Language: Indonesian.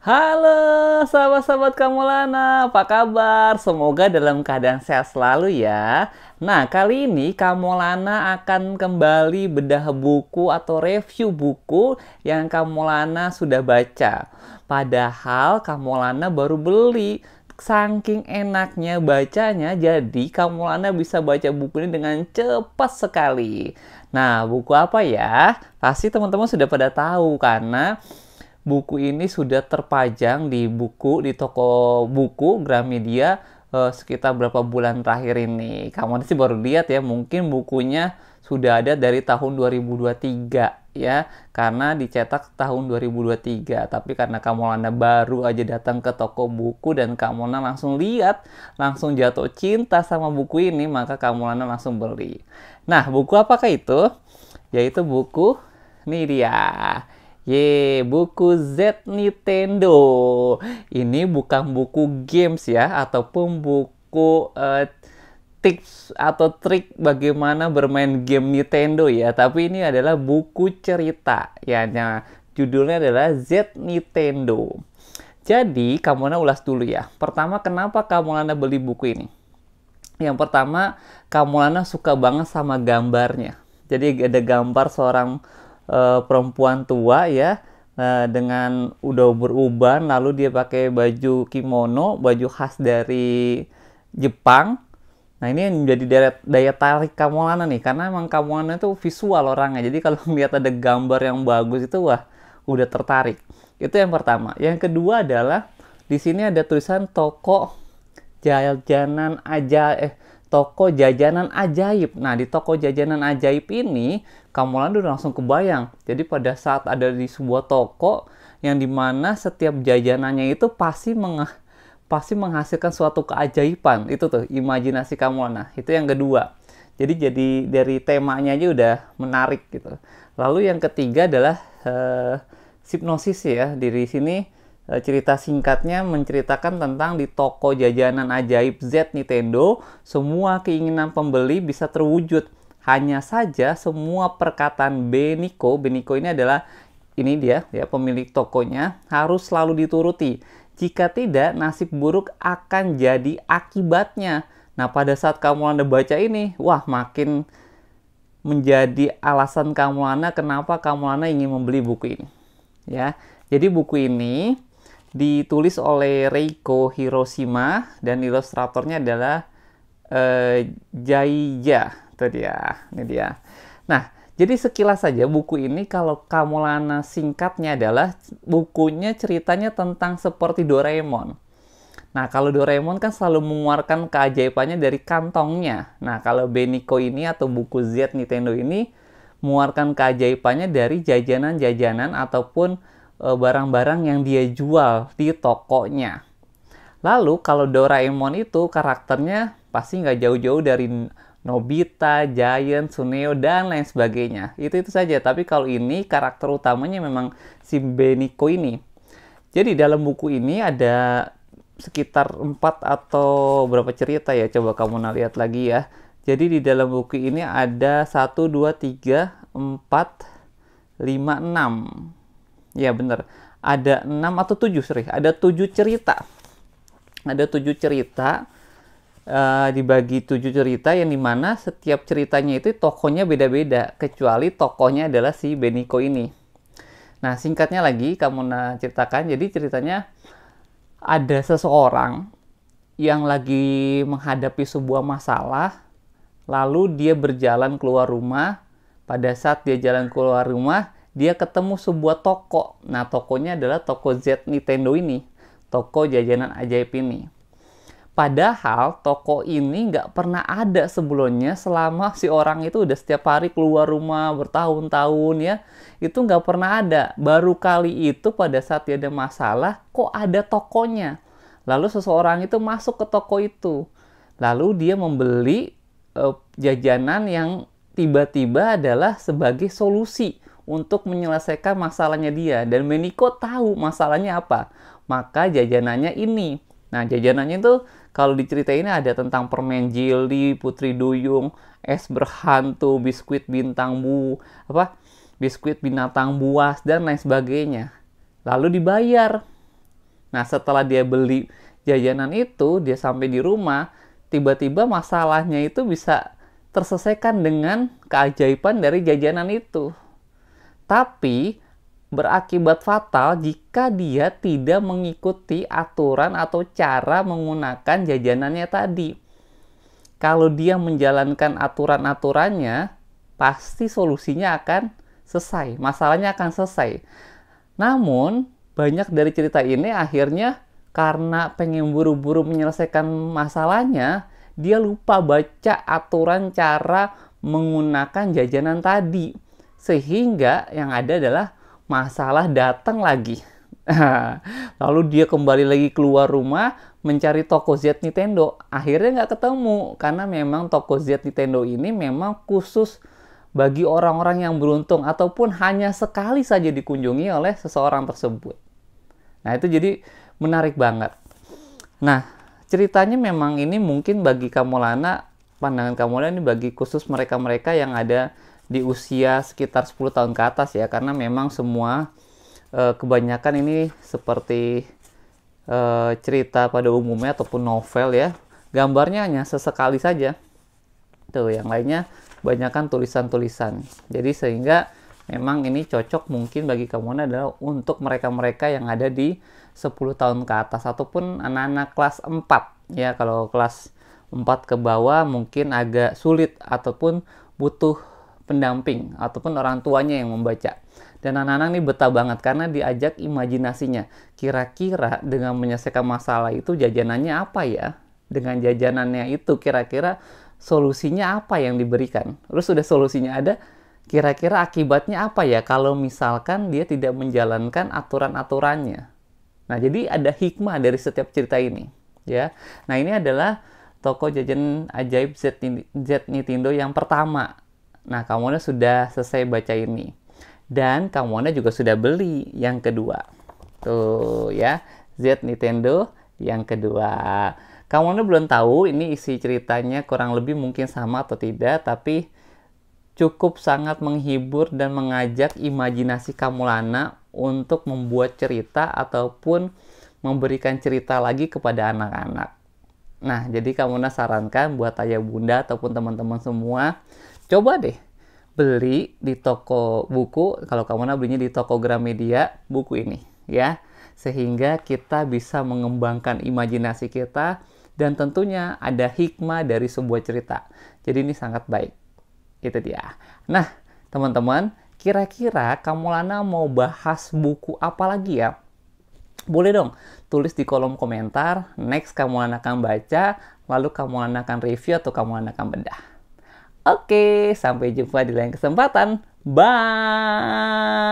Halo sahabat-sahabat Kamulana, apa kabar? Semoga dalam keadaan sehat selalu ya. Nah, kali ini Kamulana akan kembali bedah buku atau review buku yang Kamulana sudah baca. Padahal Kamulana baru beli. Saking enaknya bacanya, jadi Kamulana bisa baca buku ini dengan cepat sekali. Nah, buku apa ya? Pasti teman-teman sudah pada tahu karena buku ini sudah terpajang di toko buku Gramedia sekitar berapa bulan terakhir ini. Kamu sih baru lihat ya, mungkin bukunya sudah ada dari tahun 2023 ya, karena dicetak tahun 2023. Tapi karena Kamulana baru aja datang ke toko buku dan Kamulana langsung lihat, langsung jatuh cinta sama buku ini, maka Kamulana langsung beli. Nah, buku apakah itu? Yaitu buku ini dia. Buku Z Nintendo. Ini bukan buku games ya, ataupun buku tips atau trik bagaimana bermain game Nintendo ya. Tapi ini adalah buku cerita. Ya, nah, judulnya adalah Z Nintendo. Jadi, Kamulana ulas dulu ya. Pertama, kenapa Kamulana beli buku ini? Yang pertama, Kamulana suka banget sama gambarnya. Jadi ada gambar seorang perempuan tua ya, dengan udah beruban, lalu dia pakai baju kimono, baju khas dari Jepang. Nah, ini yang menjadi daya tarik Kamulana nih, karena emang Kamulana itu visual orangnya. Jadi kalau melihat ada gambar yang bagus itu wah, udah tertarik. Itu yang pertama. Yang kedua adalah di sini ada tulisan toko jajanan ajaib. Nah, di toko jajanan ajaib ini, Kamulana udah langsung kebayang. Jadi pada saat ada di sebuah toko yang dimana setiap jajanannya itu pasti menghasilkan suatu keajaiban. Itu tuh imajinasi Kamulana. Itu yang kedua. Jadi dari temanya aja udah menarik gitu. Lalu yang ketiga adalah hipnosis ya. Di sini cerita singkatnya menceritakan tentang di toko jajanan ajaib Z Nintendo, semua keinginan pembeli bisa terwujud. Hanya saja semua perkataan Beniko ini adalah ini dia ya, pemilik tokonya, harus selalu dituruti. Jika tidak, nasib buruk akan jadi akibatnya. Nah, pada saat Kamulana baca ini, wah, makin menjadi alasan Kamulana kenapa Kamulana ingin membeli buku ini. Ya. Jadi buku ini ditulis oleh Reiko Hiroshima dan ilustratornya adalah Jaija. Itu dia, ini dia. Nah, jadi sekilas saja buku ini kalau Kamulana singkatnya adalah bukunya ceritanya tentang seperti Doraemon. Nah, kalau Doraemon kan selalu mengeluarkan keajaibannya dari kantongnya. Nah, kalau Beniko ini atau buku Z Nintendo ini mengeluarkan keajaibannya dari jajanan-jajanan ataupun barang-barang yang dia jual di tokonya. Lalu kalau Doraemon itu karakternya pasti nggak jauh-jauh dari Nobita, Giant, Suneo, dan lain sebagainya. Itu saja. Tapi kalau ini karakter utamanya memang si Beniko ini. Jadi dalam buku ini ada sekitar 4 atau berapa cerita ya. Coba kamu lihat lagi ya. Jadi di dalam buku ini ada 1, 2, 3, 4, 5, 6. Ya benar, ada 6 atau 7, ada 7 cerita. Ada 7 cerita, dibagi 7 cerita yang dimana setiap ceritanya itu tokohnya beda-beda, kecuali tokohnya adalah si Beniko ini. Nah, singkatnya lagi, kamu ceritakan, jadi ceritanya ada seseorang yang lagi menghadapi sebuah masalah, lalu dia berjalan keluar rumah. Pada saat dia jalan keluar rumah, dia ketemu sebuah toko. Nah, tokonya adalah toko Z Nintendo ini. Toko jajanan ajaib ini. Padahal toko ini nggak pernah ada sebelumnya selama si orang itu udah setiap hari keluar rumah bertahun-tahun ya. Itu nggak pernah ada. Baru kali itu pada saat dia ada masalah, kok ada tokonya. Lalu seseorang itu masuk ke toko itu. Lalu dia membeli jajanan yang tiba-tiba adalah sebagai solusi untuk menyelesaikan masalahnya dia. Dan Beniko tahu masalahnya apa. Maka jajanannya ini. Nah, jajanannya itu kalau diceritain ada tentang permen jeli, putri duyung, es berhantu, biskuit binatang buas, dan lain sebagainya. Lalu dibayar. Nah, setelah dia beli jajanan itu, dia sampai di rumah, tiba-tiba masalahnya itu bisa terselesaikan dengan keajaiban dari jajanan itu. Tapi berakibat fatal jika dia tidak mengikuti aturan atau cara menggunakan jajanannya tadi. Kalau dia menjalankan aturan-aturannya, pasti solusinya akan selesai, masalahnya akan selesai. Namun, banyak dari cerita ini akhirnya karena pengen buru-buru menyelesaikan masalahnya, dia lupa baca aturan cara menggunakan jajanan tadi. Sehingga yang ada adalah masalah datang lagi. Lalu dia kembali lagi keluar rumah mencari toko Z Nintendo. Akhirnya nggak ketemu karena memang toko Z Nintendo ini memang khusus bagi orang-orang yang beruntung ataupun hanya sekali saja dikunjungi oleh seseorang tersebut. Nah, itu jadi menarik banget. Nah, ceritanya memang ini mungkin bagi Kamulana, pandangan Kamulana ini bagi khusus mereka-mereka yang ada di usia sekitar 10 tahun ke atas ya, karena memang semua kebanyakan ini seperti cerita pada umumnya ataupun novel ya, gambarnya hanya sesekali saja. Tuh, yang lainnya banyakkan tulisan-tulisan. Jadi sehingga memang ini cocok mungkin bagi kamu adalah untuk mereka-mereka yang ada di 10 tahun ke atas ataupun anak-anak kelas 4 ya. Kalau kelas 4 ke bawah mungkin agak sulit ataupun butuh pendamping ataupun orang tuanya yang membaca. Dan anak-anak ini betah banget karena diajak imajinasinya. Kira-kira dengan menyelesaikan masalah itu jajanannya apa ya? Dengan jajanannya itu kira-kira solusinya apa yang diberikan? Terus sudah solusinya ada, kira-kira akibatnya apa ya kalau misalkan dia tidak menjalankan aturan-aturannya? Nah, jadi ada hikmah dari setiap cerita ini, ya. Nah, ini adalah toko jajan ajaib Z Nintendo yang pertama. Nah, kamu sudah selesai baca ini. Dan kamu juga sudah beli yang kedua. Tuh ya, Z Nintendo yang kedua. Kamu belum tahu ini isi ceritanya kurang lebih mungkin sama atau tidak, tapi cukup sangat menghibur dan mengajak imajinasi Kamulana untuk membuat cerita ataupun memberikan cerita lagi kepada anak-anak. Nah, jadi Kamulana sarankan buat ayah bunda ataupun teman-teman semua, coba deh beli di toko buku, kalau Kamulana belinya di toko Gramedia, buku ini ya. Sehingga kita bisa mengembangkan imajinasi kita dan tentunya ada hikmah dari sebuah cerita. Jadi ini sangat baik. Itu dia. Nah, teman-teman, kira-kira Kamulana mau bahas buku apa lagi ya? Boleh dong, tulis di kolom komentar. Next Kamulana akan baca, lalu Kamulana akan review atau Kamulana akan bedah. Oke, sampai jumpa di lain kesempatan. Bye!